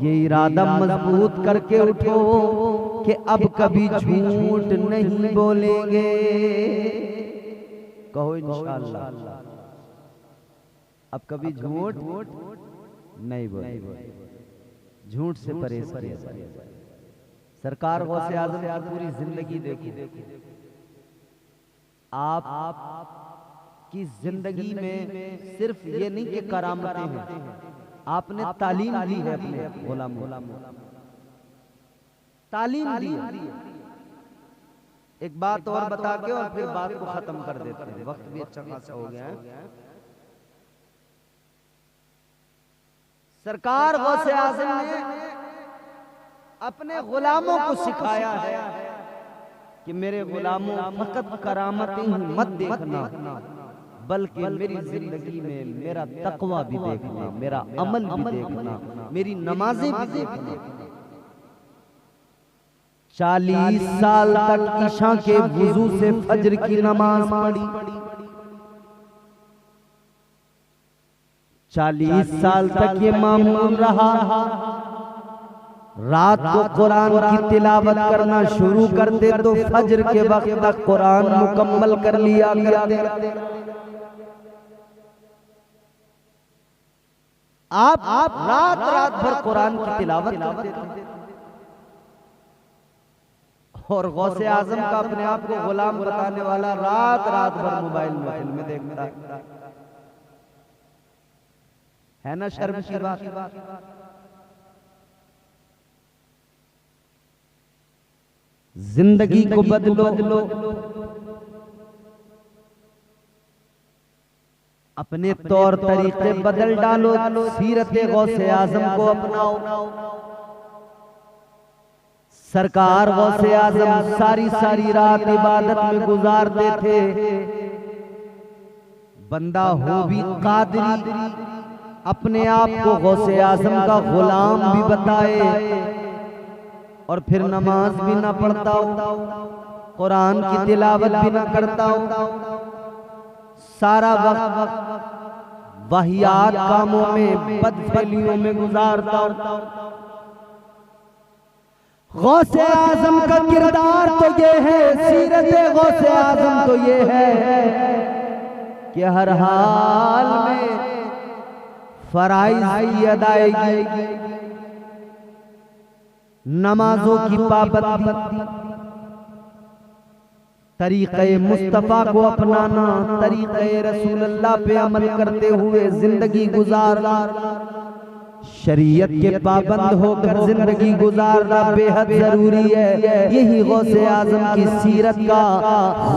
ये इरादा मजबूत करके उठो कि अब कभी झूठ नहीं बोलेंगे। कहो इंशाअल्लाह अब कभी झूठ नहीं बोलेंगे, झूठ से परहेज करिए। सरकार गौसे आजम की पूरी जिंदगी देखी, आप की जिंदगी में सिर्फ ये नहीं कि करामतें हैं, आपने तालीम दी है अपने गुलामों, तालीम दी है। एक बात और बता के और फिर बात को खत्म कर देते हैं, वक्त भी अच्छा खासा हो गया है। सरकार गौसे आज़म ने अपने गुलामों को सिखाया है कि मेरे गुलामों फकत करामतें ही मत देखना, बल्कि मेरी जिंदगी में मेरा तकवा भी देखना, मेरा अमल भी देखना, मेरी नमाजें भी देखना। 40 साल तक ईशा के वुजू से फजर की नमाज पढ़ी, 40 साल तक ये मामूल रहा। रात को कुरान की तिलावत करना शुरू करते तो फजर के वक्त तक कुरान मुकम्मल कर लिया करते। आप रात भर कुरान की तिलावत करते और गौसे आजम का अपने आप को गुलाम बताने वाला रात भर मोबाइल में फिल्में देखता है ना शर्म की बात। जिंदगी को बदलो, अपने तौर तरीके बदल डालो, सीरत गौसे आजम को अपनाओ। सरकार गौसे आजम सारी रात इबादत में गुजारते थे। बंदा हो भी कादरी, अपने आप को गौसे आजम का गुलाम भी बताए और फिर नमाज भी ना पढ़ता हो, कुरान की तिलावत भी ना करता हो, सारा वक्त वाहियात कामों में, बदफेलियों में गुजारता हो। गौसे आजम का किरदार तो ये है, सीरत गौसे आजम तो ये है कि हर हाल में फराइज की अदायगी, नमाजों की पाबंदी, तरीक़े मुस्तफ़ा को अपनाना, तरीक़े रसूलुल्लाह पे अमल करते हुए जिंदगी गुजारना, शरीयत के पाबंद होकर जिंदगी गुजारना बेहद जरूरी है। यही गौसे आजम की सीरत का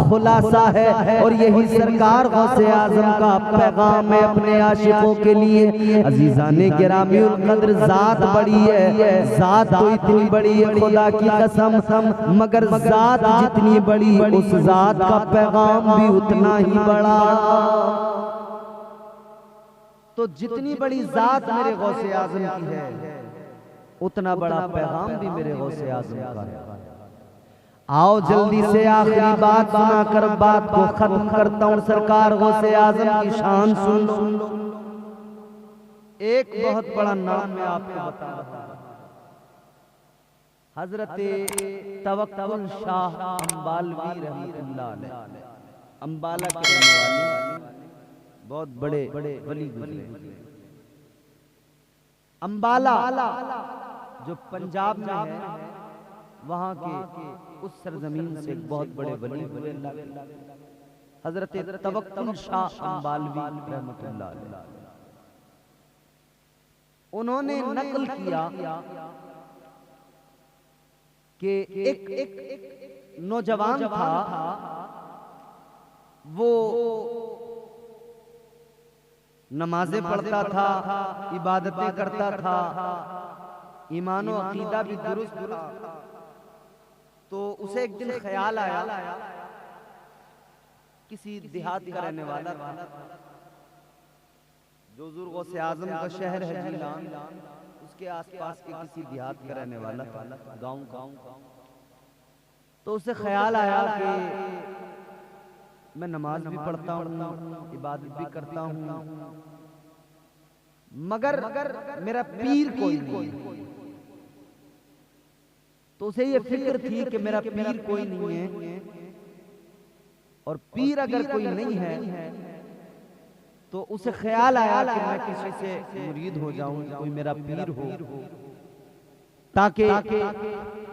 खुलासा है और यही सरकार गौसे आजम का पैगाम है अपने आशिकों के लिए। अजीज़ाने गिरामीउल कद्र, जात बड़ी है, जात तो इतनी बड़ी है खुदा की कसम, मगर जात जितनी बड़ी उस जात का पैगाम भी उतना ही बड़ा। तो जितनी बड़ी जात मेरे गौसे आजम की है, उतना बड़ा पैगाम भी मेरे गौसे आजम का है। आओ जल्दी से आखिरी बात सुनाकर बात को खत्म करता हूं। सरकार गौसे आजम की शान सुन लो। एक बहुत बड़ा नाम मैं आपको बता रहा हूं, हजरत तवक्कुल शाह अंबालवी रहमतुल्लाह अलैह, अंबाला के रहने वाले बहुत बड़े वली गुजरे। अंबाला जो पंजाब में है, वहां के उस सरजमीन से बहुत बड़े वली हुए हजरत तवक्कुल शाह अंबालवी रहमतुल्लाह अलैह। उन्होंने नकल किया कि एक नौजवान था, वो नमाजें पढ़ता था, इबादतें करता था, ईमान और अकीदा भी दुरुस्त था। तो उसे एक दिन ख्याल आया, किसी देहात का रहने वाला था, जो हुजूर गौसे आजम का शहर है जीलान, उसके आसपास के किसी देहात का रहने वाला था, गांव। तो उसे ख्याल आया कि मैं नमाज भी पढ़ता हूँ, इबादत भी करता हूँ, मगर मेरा पीर कोई नहीं। तो उसे ये फिक्र थी कि मेरा पीर कोई नहीं है, और पीर अगर कोई नहीं है तो उसे ख्याल आया कि मैं किसी से मुरीद हो जाऊं, कोई मेरा पीर हो, ताकि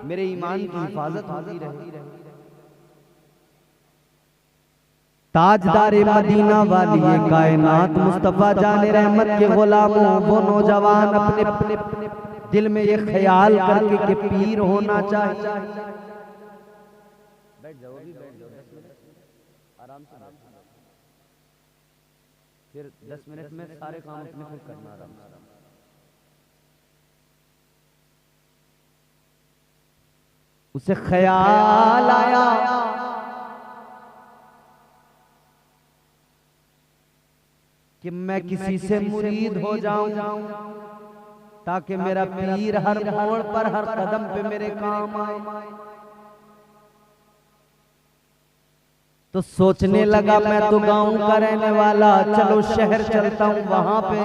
मेरे ईमान की हिफाजत होती रहे। ताजदारे मदीना वाली कायनात मुस्तफा जाने रहमत के गुलामों, वो नौजवान अपने दिल में ये ख्याल करके कि पीर होना चाहिए। बैठ जाओ, अभी बैठ जाओ, 10 मिनट आराम से, फिर 10 मिनट में सारे काम अपने खुद करना आराम से। उसे ख्याल आया कि मैं किसी से मुरीद हो जाऊं, ताकि मेरा पीर हर मोड़ पर, हर कदम पे मेरे काम आए। तो सोचने लगा मैं तो गांव का रहने वाला, चलो शहर चलता हूं, वहां पे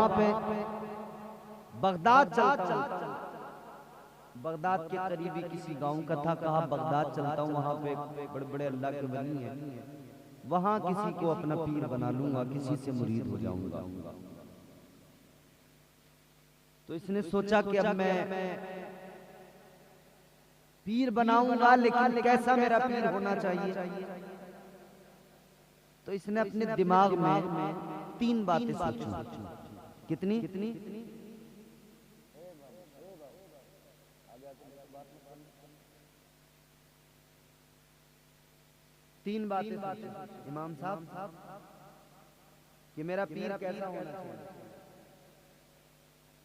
बगदाद चलता हूं। बगदाद के करीबी किसी गांव का था, कहा बगदाद चलता हूँ, वहां पे बड़े बड़े अल्लाह के वली हैं, वहां किसी को अपना पीर बना लूंगा, किसी से मुरीद हो जाऊंगा। तो इसने सोचा कि अब मैं पीर बनाऊंगा, लेकिन कैसा मेरा पीर होना चाहिए। तो इसने अपने दिमाग में 3 बातें सोची। कितनी? तीन बातें इमाम साहब कि मेरा पीर कैसा होना चाहिए।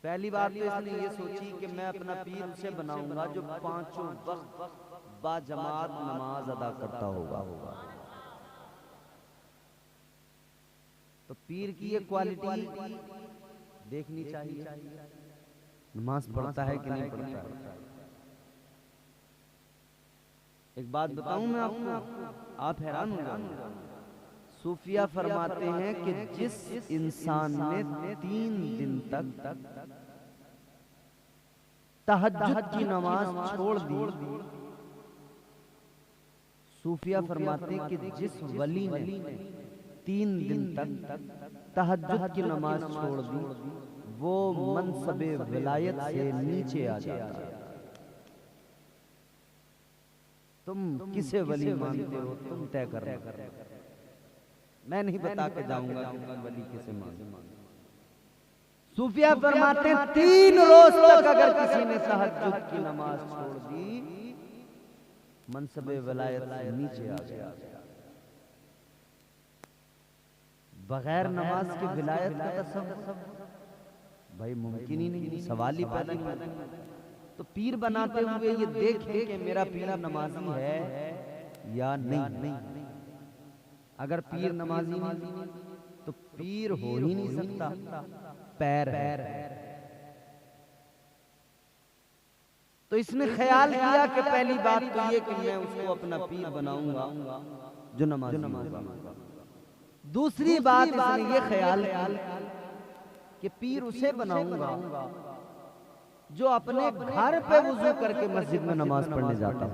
पहली बात तो इसने ये सोची कि मैं अपना पीर उसे बनाऊंगा जो 5 वक्त बाजमात नमाज अदा करता होगा। तो पीर की ये क्वालिटी देखनी चाहिए, नमाज पढ़ता है कि नहीं पढ़ता है। एक बात बताऊं मैं आपको, आप हैरान हो जाओगे। सूफिया फरमाते हैं कि जिस इंसान ने 3 दिन तक तहज्जुद की नमाज छोड़ दी, सूफिया फरमाते हैं कि जिस वली ने 3 दिन तक तहज्जुद की नमाज छोड़ दी, वो मनसबे विलायत से नीचे आ जाता है। तुम किसे वली मानते हो, तुम तय करना। मैं नहीं बता के जाऊंगा तुम वली किसे मानते। सूफिया फरमाते हैं 3 रोज तक अगर किसी ने तहज्जुद की नमाज छोड़ दी, मनसबे विलायत से नीचे आ गया। बगैर नमाज के विलायत का तसव्वुर भाई मुमकिन ही नहीं, सवाल ही पैदा नहीं। तो पीर बनाते हुए ये देखें कि मेरा पीर नमाजी है या नहीं। अगर पीर नमाजी नहीं तो पीर हो ही नहीं सकता, पैर है। तो इसने ख्याल किया कि पहली बात तो ये कि मैं उसको अपना पीर बनाऊंगा जो नमाजी होगा। दूसरी बात इसने ये ख्याल किया कि पीर उसे बनाऊंगा जो अपने घर पे वुजू करके मस्जिद में नमाज पढ़ने जाता,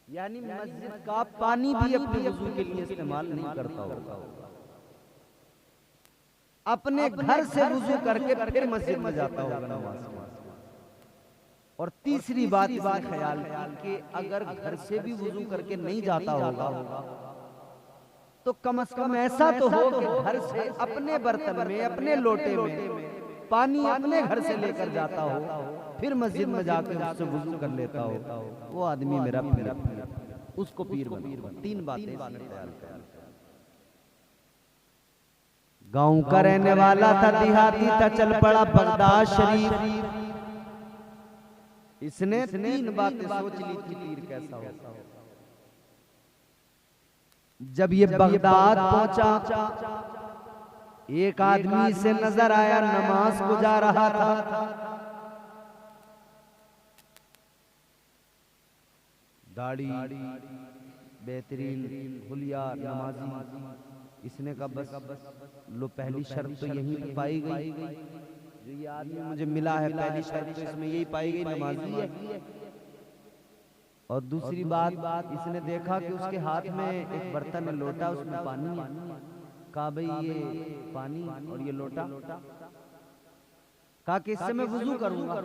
यानी मस्जिद का पानी भी अपने वुजू के लिए इस्तेमाल नहीं करता होगा, अपने घर से वुजू करके फिर मस्जिद में जाता होगा नमाज। और तीसरी बात इसने ख्याल की कि अगर घर से भी वुजू करके नहीं जाता होगा तो कम से कम ऐसा तो हो कि घर से अपने बर्तन में, अपने लोटे में पानी अपने घर से लेकर जाता हो, फिर मस्जिद में जाकर उससे वुजू कर लेता हो, वो आदमी मेरा पीर, उसको पीर बना। 3 बातें ख्याल कर। गांव का रहने वाला था, देहाती था, चल पड़ा बगदाद शरीफ। इसने 3 बातें सोच ली थी पीर कैसा होगा। जब ये बगदाद पहुंचा, एक आदमी से नजर आया, नमाज को जा रहा था। दाढ़ी बेहतरीन, हुलिया, नमाजी। इसने कहा बस लो, पहली शर्त तो यही पे पाई गई, जो ये आदमी मुझे मिला है, पहली शर्त तो इसमें यही पाई गई, नमाजी है। और दूसरी बात, इसने देखा कि उसके हाथ में एक बर्तन में लोटा, उसमें पानी है। कहा भाई ये पानी और ये लोटा, कहा कि इससे मैं वुजू करूंगा।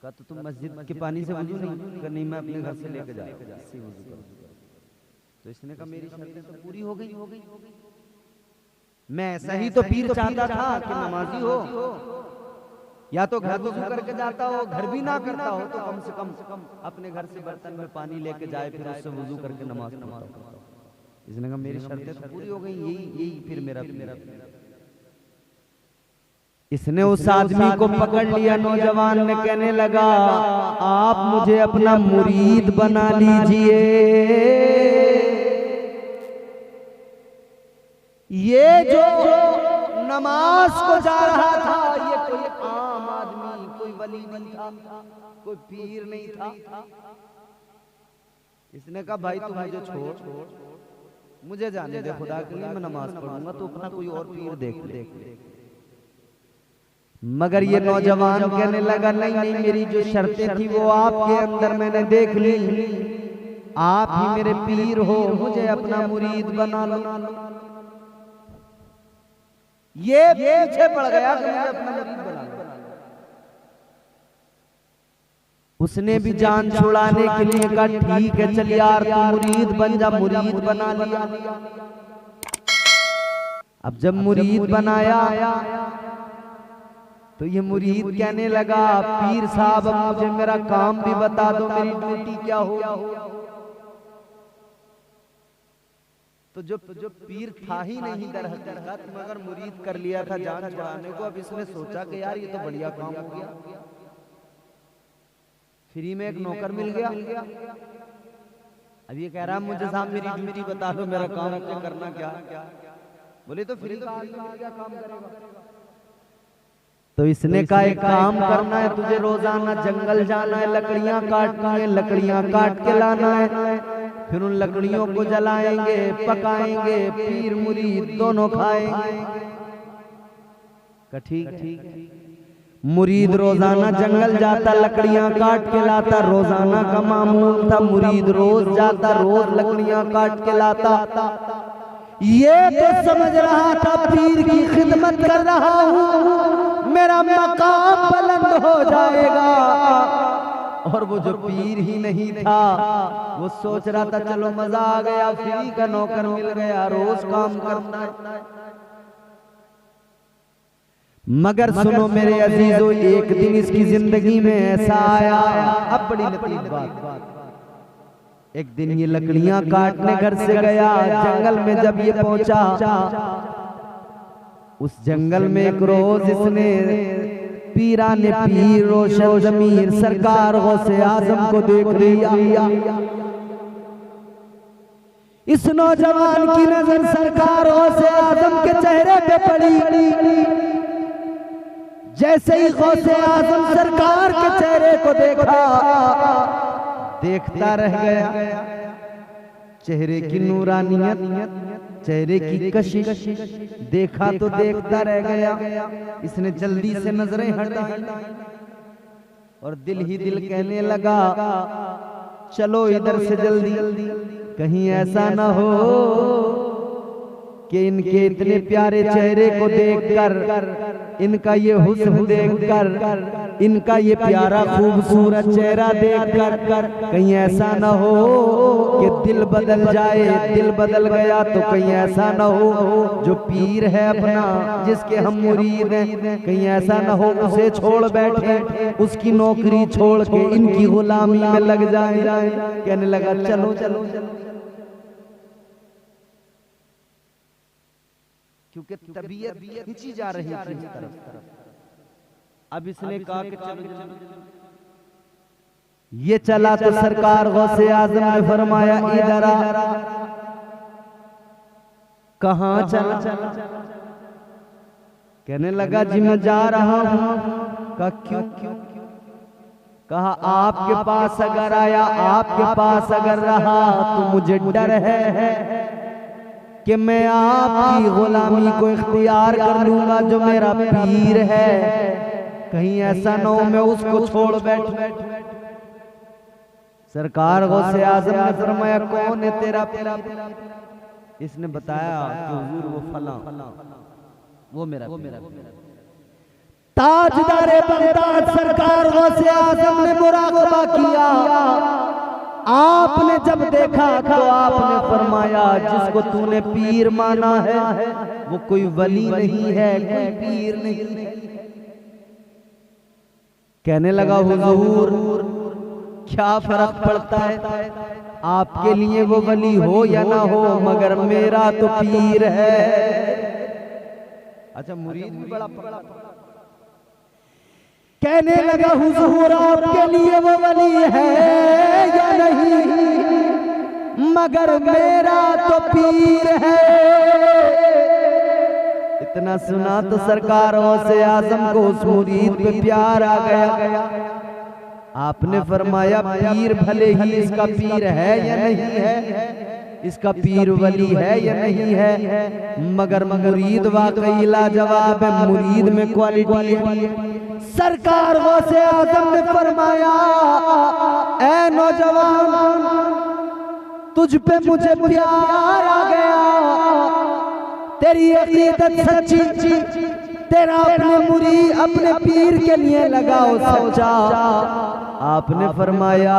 कहा तो तुम मस्जिद के पानी से वुजू नहीं, मैं अपने घर से लेके जाऊंगा, इससे वुजू करूंगा। तो इसने कहा मेरी शर्तें तो पूरी हो गई। मैं ऐसा ही तो पीर चाहता था कि नमाजी हो, या तो घर वुजू करके जाता हो, घर भी ना पीता हो तो कम से कम अपने घर से बर्तन में पानी लेके जाए, फिर उससे वुजू करके नमाज पढ़ता हो। इसने कहा मेरी शर्तें तो पूरी हो गई, यही फिर मेरा। इसने उस आदमी को पकड़ लिया, नौजवान ने कहने लगा आप मुझे अपना मुरीद बना लीजिए। ये जो नमाज को जा रहा था, ये कोई आम आदमी, कोई वली नहीं था, कोई पीर नहीं था। इसने कहा भाई तू मुझे छोड़, मुझे जाने दे, खुदा के लिए मैं नमाज पढ़ूंगा, तो अपना कोई और पीर देख ले। मगर ये नौजवान कहने लगा नहीं नहीं, मेरी जो शर्तें थी वो आपके अंदर मैंने देख ली, आप ही मेरे पीर हो, मुझे अपना मुरीद बना लो। ये पीछे पड़ गया कि मुझे अपना मुरीद बना लो। उसने भी जान छुड़ाने के लिए कहा ठीक है चल यार तू मुरीद बन जा, मुरीद बना लिया। अब जब मुरीद बनाया तो ये मुरीद कहने लगा पीर साहब अब मुझे मेरा काम भी बता दो, मेरी ड्यूटी क्या हो। तो जो पीर था ही नहीं दर हकीकत, मगर मुरीद कर लिया था जान छुड़ाने को। अब इसने सोचा कि यार ये तो बढ़िया काम हो गया, फ्री में एक नौकर मिल गया। अब ये कह रहा मुझे साहब मेरी ड्यूटी बता दो, मेरा काम मुझे करना क्या। बोले तो फ्री का क्या काम करेगा। तो इसने कहा एक काम करना है तुझे, रोजाना जंगल जाना है, लकड़ियां काटनी है, लकड़ियां काट के लाना है, फिर उन लकड़ियों को जलाएंगे, पकाएंगे, पीर मुरीद दोनों खाएंगे। ठीक। मुरीद रोजाना जंगल जाता, लकड़ियां काट के लाता, रोजाना का मामूल था। मुरीद रोज जाता, रोज लकड़ियां काट के लाता। ये तो समझ रहा था पीर की खिदमत कर रहा हूँ, मेरा मकाम बुलंद हो जाएगा। और वो जो पीर ही नहीं था वो सोच रहा था चलो मजा आ गया, फ्री का नौकर मिल गया, रोज काम करना है। मगर सुनो मेरे अजीजों, एक दिन इसकी जिंदगी में ऐसा आया, अब बड़ी लतीफ बात। एक दिन ये लकड़ियां काटने घर से गया, जंगल में जब ये पहुंचा, उस जंगल में एक रोज इसने पीराने पीर रोशन जमीर सरकार गौसे आजम को देख लिया। इस नौजवान की नजर सरकार गौसे आजम के चेहरे पे पड़ी। जैसे ही गौसे आजम सरकार के चेहरे को देखा, देखता रह गया। चेहरे की नूरानियत, चेहरे की कशिश देखा तो देखता रह गया। इसने जल्दी से नजरें हटाई और दिल ही दिल कहने लगा चलो इधर से जल्दी, कहीं ऐसा ना हो कि इनके इतने प्यारे चेहरे को देखकर, इनका ये हुस्न देखकर, इनका ये प्यारा खूबसूरत चेहरा देखकर कहीं ऐसा ना हो कि दिल बदल जाए। दिल बदल गया तो कहीं ऐसा ना हो जो पीर है अपना, जिसके हम मुरीद हैं, कहीं ऐसा ना हो उसे छोड़ बैठे, उसकी नौकरी छोड़ के इनकी गुलामी में लग जाए। कहने लगा चलो चलो चलो, क्योंकि तबीयत खींची जा रही थी इस तरफ। अब इसने कहा कि चलो। ये चला तो सरकार गौसे आजम ने फरमाया इधर आ। कहाँ चला? कहने लगा जी मैं जा रहा हूं। कहा क्यों? कहा आपके पास अगर आया, आपके पास अगर रहा तो मुझे डर है कि मैं आपकी गुलामी को इख्तियार कर लूंगा जो मेरा पीर है, कहीं ऐसा न हो मैं उसको छोड़ बैठूं। सरकार गौसे आजम ने फरमाया कौन है तेरा पीर? इसने बताया कि हुजूर वो फला, वो मेरा ताजदारे बगदाद। सरकार गौसे आजम ने मुराकबा किया। आपने जब देखा तो आपने फरमाया जिसको तूने पीर माना है वो कोई वली नहीं है, कोई पीर नहीं है। कहने लगा हुजूर क्या फर्क पड़ता है, आपके लिए वो वली हो या ना हो, मगर मेरा तो पीर है। अच्छा मुरीद भी बड़ा पकड़ा। कहने लगा हुजूर आपके लिए वो वली है या नहीं, मगर मेरा तो पीर है। इतना सुना तो सरकार गौसे आजम को उस मुरीद पे प्यार आ गया। आपने फरमाया पीर भले ही इसका पीर है या नहीं है, इसका पीर वली है या नहीं है, मगर मुरीद वाकई लाजवाब है, मुरीद में क्वालिटी है। सरकार गौसे आजम ने फरमाया, ऐ नौजवान तुझ पे मुझे प्यार आ गया, तेरी अकीदत सच्ची, तेरा अपने मुरीद अपने पीर के लिए लगाओ सच्चा। आपने फरमाया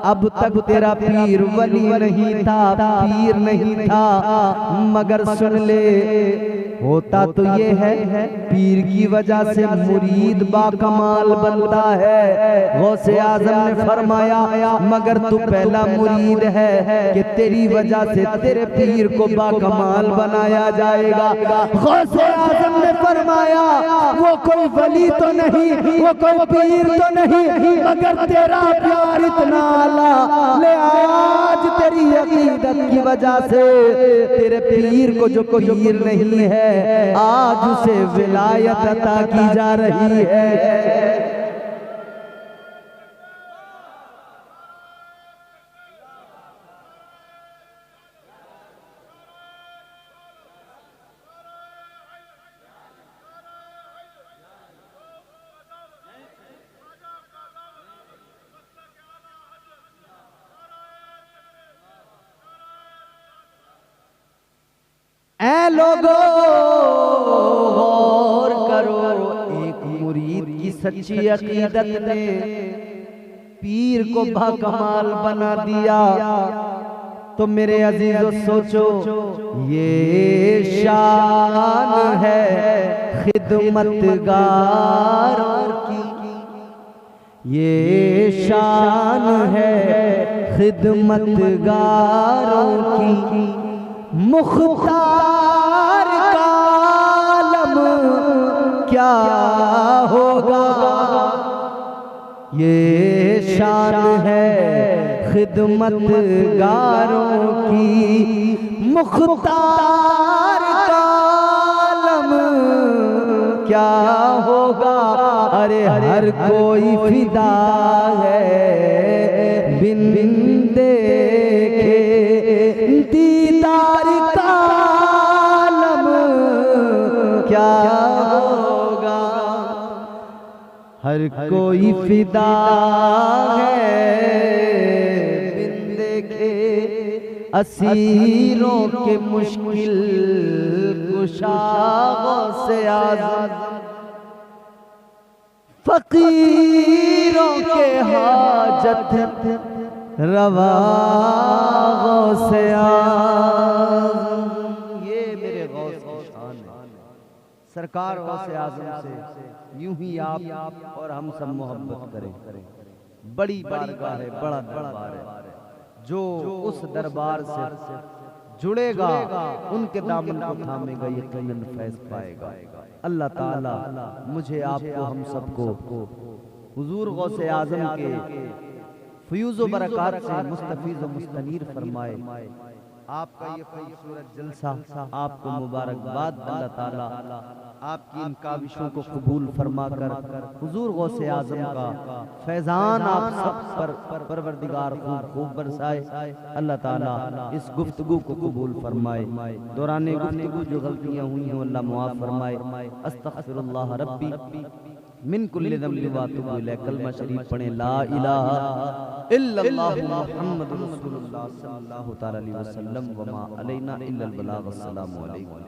अब तक तेरा पीर वली नहीं था, पीर नहीं था, मगर सुन ले होता तो ये है पीर की वजह से मुरीद बाकमाल बनता है। गौसे आजम ने फरमाया मगर तू पहला मुरीद है कि तेरी वजह से तेरे पीर को बाकमाल बनाया जाएगा। गौसे आजम ने फरमाया वो कोई वली तो नहीं, वो कोई पीर तो नहीं, मगर तेरा प्यार इतना आला, ले आज तेरी अकीदत की वजह से तेरे पीर को जो पीर नहीं है आज उसे विलायत अता की जा रही है। ऐ लोगों गौर करो, एक मुरीद की सच्ची अकीदत ने पीर को बाकमाल बना दिया। तो मेरे अजीजों सोचो ये शान है खिदमतगारों की, ये शान है खिदमतगारों की। मुख्तार का आलम क्या होगा, ये शान है खिदमतगारों की। मुख्तार का आलम क्या होगा, अरे हर कोई फिदा है बिन देखे दीदार का आलम क्या होगा। हर कोई फिदा है बिन देखे असीरों के मुश्किल कुशाओं से आजाद, फकीरों के हाजत रवाओं से आज़म। ये मेरे गौस की शान है। सरकार गौसे आज़म से यूं ही आप और हम सब मोहब्बत करें। बड़ी बारगाह है, बड़ा दरबार है, जो उस दरबार से जुड़ेगा उनके दामन को थामेगा, यकीनन फैज़ पाएगा। अल्लाह ताला मुझे आपको हम सबको हुजूर गौसे आज़म के फ़यूज़ व बरक़ात से मुस्तफ़ीज़ व मुस्तनीर फरमाए। आपका ये खूबसूरत जलसा, आपको मुबारकबाद। अल्लाह ताला आपकी इन काविशों को कबूल फरमाकर हुजूर गौसे आज़म का फैज़ान आप सब पर परवरदिगार खूब बरसाए। अल्लाह ताला इस गुफ्तगू को कबूल फरमाए। दौरान गुफ्तगू जो गलतियाँ हुई हैं अल्लाह मुआफ़ फरमाए। अस्तग़फिरुल्लाह रब्बी मिन कुल्लि ज़ंबि व अतूबु इलैह। कलमा शरीफ पढ़ें, ला इलाहा इल्लल्लाह मुहम्मदुर रसूलुल्लाह सल्लल्लाहु तआला अलैहि वसल्लम व मा अलैना इल्लल बलाग। अस्सलामु अलैकुम।